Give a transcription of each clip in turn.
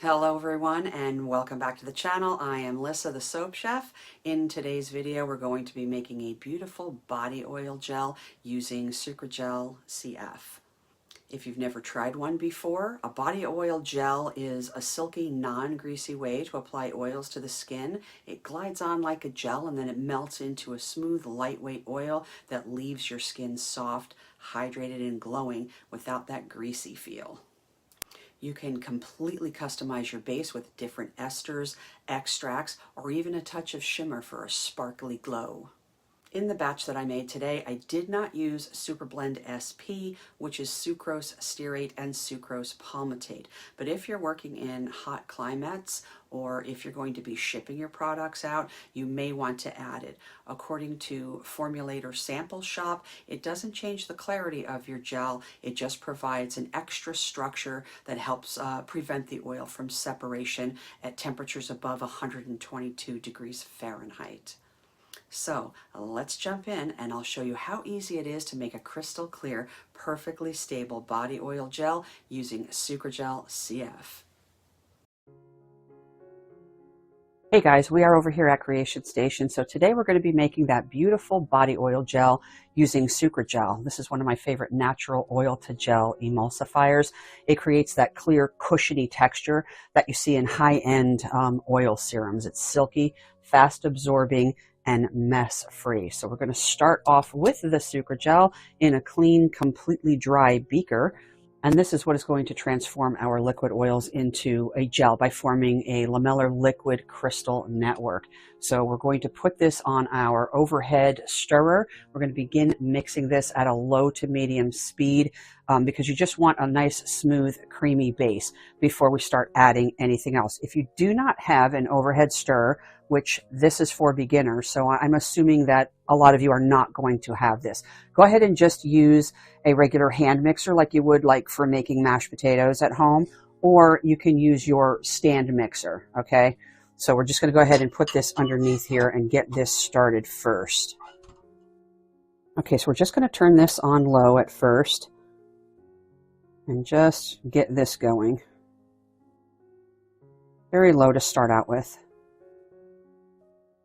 Hello everyone and welcome back to the channel. I am Lissa the Soap Chef. In today's video we're going to be making a beautiful body oil gel using Sucragel CF. If you've never tried one before, a body oil gel is a silky, non-greasy way to apply oils to the skin. It glides on like a gel and then it melts into a smooth, lightweight oil that leaves your skin soft, hydrated, and glowing without that greasy feel. You can completely customize your base with different esters, extracts, or even a touch of shimmer for a sparkly glow. In the batch that I made today, I did not use Superblend SP, which is sucrose stearate and sucrose palmitate. But if you're working in hot climates, or if you're going to be shipping your products out, you may want to add it. According to Formulator Sample Shop, it doesn't change the clarity of your gel. It just provides an extra structure that helps prevent the oil from separation at temperatures above 122 degrees Fahrenheit. So let's jump in and I'll show you how easy it is to make a crystal clear, perfectly stable body oil gel using Sucragel CF. Hey guys, we are over here at Creation Station. So today we're going to be making that beautiful body oil gel using Sucragel. This is one of my favorite natural oil to gel emulsifiers. It creates that clear, cushiony texture that you see in high-end oil serums. It's silky, fast absorbing, and mess free. So we're going to start off with the Sucragel in a clean, completely dry beaker. And this is what is going to transform our liquid oils into a gel by forming a lamellar liquid crystal network. So we're going to put this on our overhead stirrer. We're going to begin mixing this at a low to medium speed because you just want a nice, smooth, creamy base before we start adding anything else. If you do not have an overhead stirrer, which this is for beginners, so I'm assuming that a lot of you are not going to have this. Go ahead and just use a regular hand mixer like you would like for making mashed potatoes at home, or you can use your stand mixer, okay? So we're just going to go ahead and put this underneath here and get this started first. Okay, so we're just going to turn this on low at first and just get this going. Very low to start out with.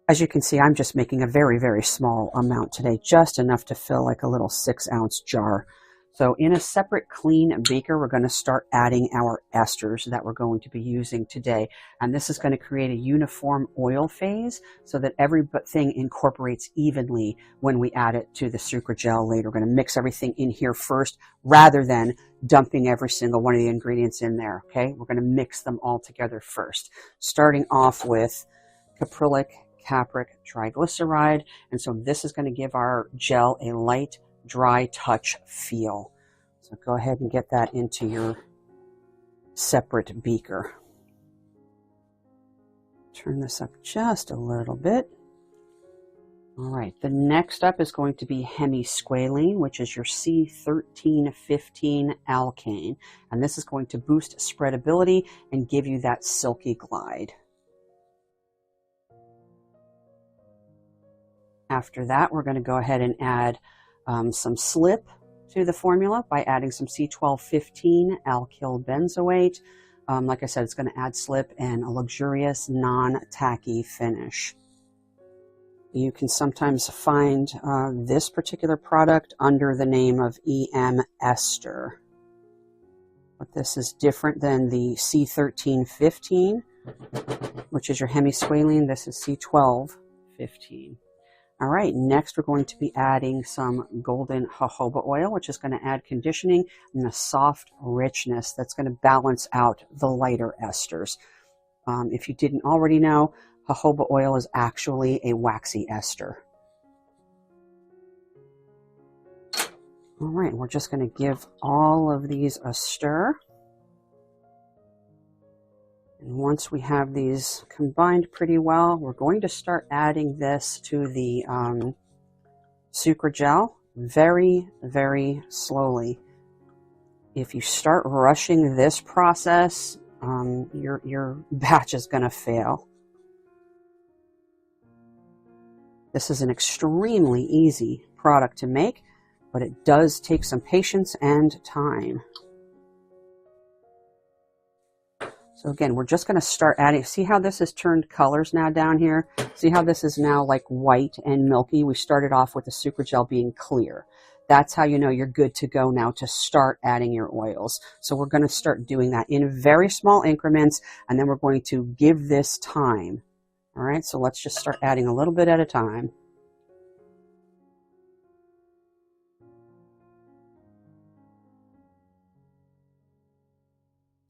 As you can see, I'm just making a very, very small amount today, just enough to fill like a little 6-ounce jar. So in a separate clean beaker, we're going to start adding our esters that we're going to be using today. And this is going to create a uniform oil phase so that everything incorporates evenly when we add it to the Sucragel later. We're going to mix everything in here first rather than dumping every single one of the ingredients in there, okay? We're going to mix them all together first, starting off with Caprylic, Capric Triglyceride, and so this is going to give our gel a light, dry touch feel. So go ahead and get that into your separate beaker. Turn this up just a little bit. All right, the next up is going to be Hemisqualane, which is your C12-15 Alkyl, and this is going to boost spreadability and give you that silky glide. After that, we're going to go ahead and add some slip to the formula by adding some C12-15 Alkyl Benzoate. Like I said, it's going to add slip and a luxurious, non-tacky finish. You can sometimes find this particular product under the name of EM Ester. But this is different than the C13-15, which is your Hemisqualane. This is C12-15. All right, next we're going to be adding some golden jojoba oil, which is going to add conditioning and a soft richness that's going to balance out the lighter esters. If you didn't already know, jojoba oil is actually a waxy ester. All right, we're just going to give all of these a stir. And once we have these combined pretty well, we're going to start adding this to the Sucragel very, very slowly. If you start rushing this process, your batch is going to fail. This is an extremely easy product to make, but it does take some patience and time. So again, we're just going to start adding. See how this has turned colors now down here? See how this is now like white and milky? We started off with the Sucragel being clear. That's how you know you're good to go now to start adding your oils. So we're going to start doing that in very small increments, and then we're going to give this time. All right, so let's just start adding a little bit at a time.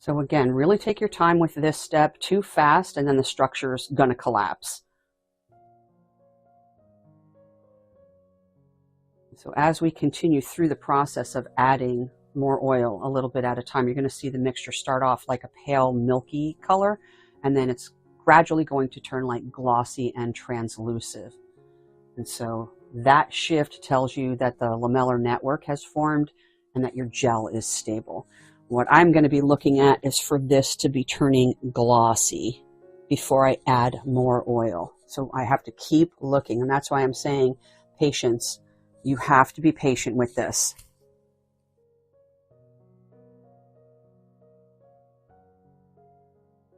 So again, really take your time with this step. Too fast, and then the structure's going to collapse. So as we continue through the process of adding more oil a little bit at a time, you're going to see the mixture start off like a pale milky color, and then it's gradually going to turn like glossy and translucent. And so that shift tells you that the lamellar network has formed and that your gel is stable. What I'm going to be looking at is for this to be turning glossy before I add more oil. So I have to keep looking, and that's why I'm saying patience. You have to be patient with this.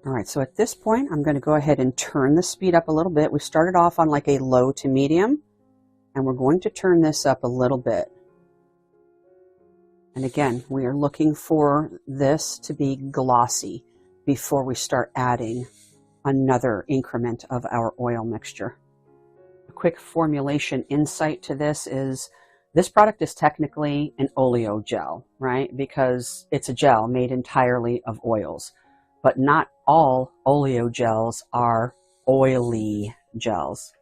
All right, so at this point, I'm going to go ahead and turn the speed up a little bit. We started off on like a low to medium, and we're going to turn this up a little bit. And again, we are looking for this to be glossy before we start adding another increment of our oil mixture. A quick formulation insight to this is this product is technically an oleo gel, right? Because it's a gel made entirely of oils. But not all oleo gels are oily gels.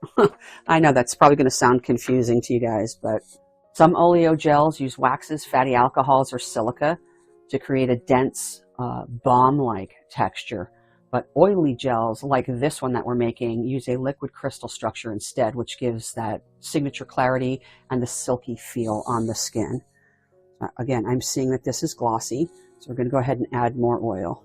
I know that's probably going to sound confusing to you guys, but some oleo gels use waxes, fatty alcohols, or silica to create a dense, balm-like texture. But oily gels, like this one that we're making, use a liquid crystal structure instead, which gives that signature clarity and the silky feel on the skin. Again, I'm seeing that this is glossy, so we're going to go ahead and add more oil.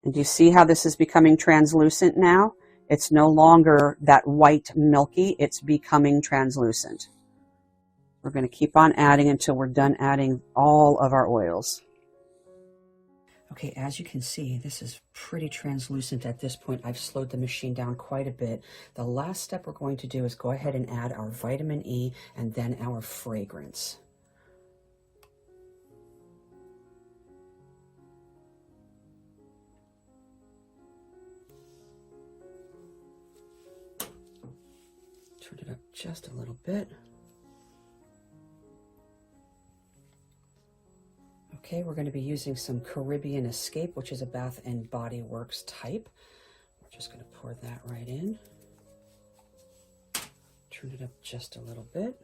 And do you see how this is becoming translucent now? It's no longer that white milky, it's becoming translucent. We're going to keep on adding until we're done adding all of our oils. Okay, as you can see, this is pretty translucent at this point. I've slowed the machine down quite a bit. The last step we're going to do is go ahead and add our vitamin E and then our fragrance. Turn it up just a little bit. Okay, we're going to be using some Caribbean Escape, which is a Bath and Body Works type. We're just going to pour that right in. Turn it up just a little bit.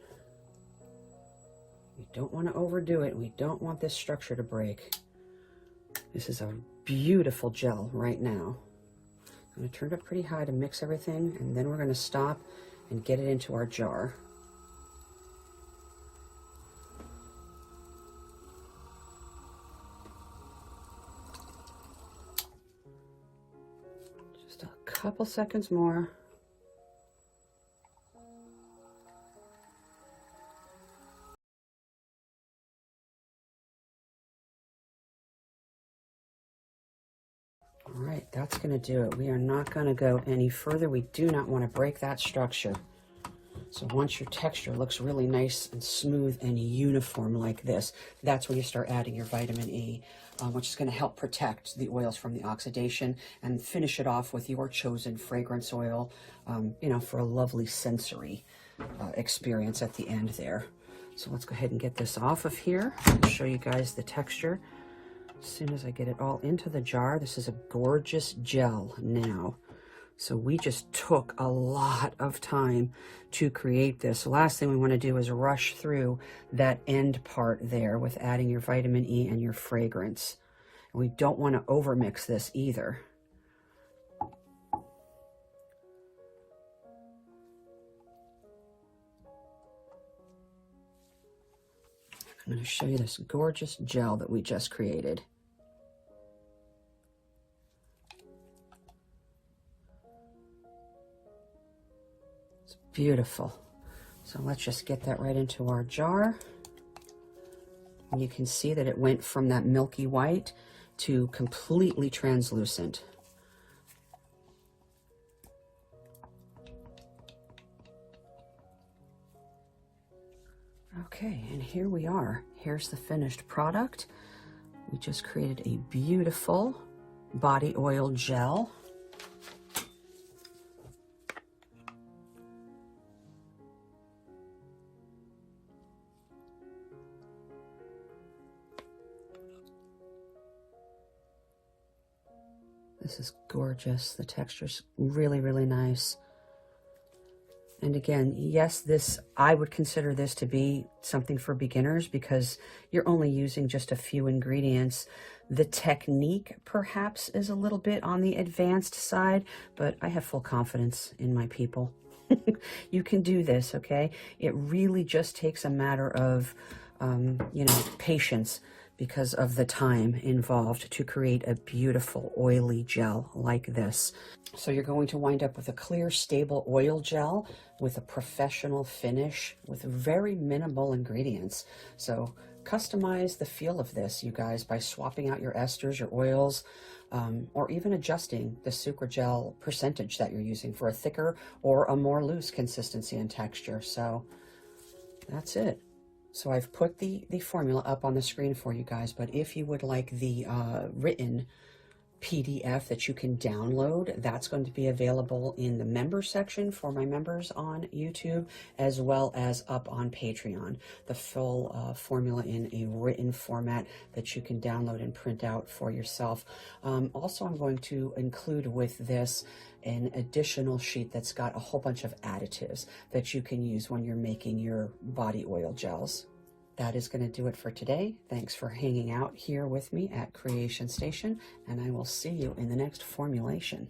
We don't want to overdo it. We don't want this structure to break. This is a beautiful gel right now. I'm going to turn it up pretty high to mix everything, and then we're going to stop and get it into our jar. Just a couple seconds more. All right, that's going to do it. We are not going to go any further. We do not want to break that structure. So once your texture looks really nice and smooth and uniform like this, that's when you start adding your vitamin E, which is going to help protect the oils from the oxidation and finish it off with your chosen fragrance oil, you know, for a lovely sensory experience at the end there. So let's go ahead and get this off of here and show you guys the texture. As soon as I get it all into the jar, this is a gorgeous gel now. So we just took a lot of time to create this. The last thing we want to do is rush through that end part there with adding your vitamin E and your fragrance. And we don't want to overmix this either. I'm going to show you this gorgeous gel that we just created. It's beautiful. So let's just get that right into our jar. And you can see that it went from that milky white to completely translucent. Okay, and here we are. Here's the finished product. We just created a beautiful body oil gel. This is gorgeous. The texture's really, really nice. And again, yes, I would consider this to be something for beginners because you're only using just a few ingredients. The technique perhaps is a little bit on the advanced side, but I have full confidence in my people. You can do this, okay? It really just takes a matter of, patience because of the time involved to create a beautiful oily gel like this. So you're going to wind up with a clear, stable oil gel with a professional finish with very minimal ingredients. So customize the feel of this, you guys, by swapping out your esters, your oils, or even adjusting the Sucragel percentage that you're using for a thicker or a more loose consistency and texture. So that's it. So I've put the formula up on the screen for you guys, but if you would like the written PDF that you can download, that's going to be available in the member section for my members on YouTube, as well as up on Patreon. The full formula in a written format that you can download and print out for yourself. Also, I'm going to include with this an additional sheet that's got a whole bunch of additives that you can use when you're making your body oil gels. That is going to do it for today. Thanks for hanging out here with me at Creation Station, and I will see you in the next formulation.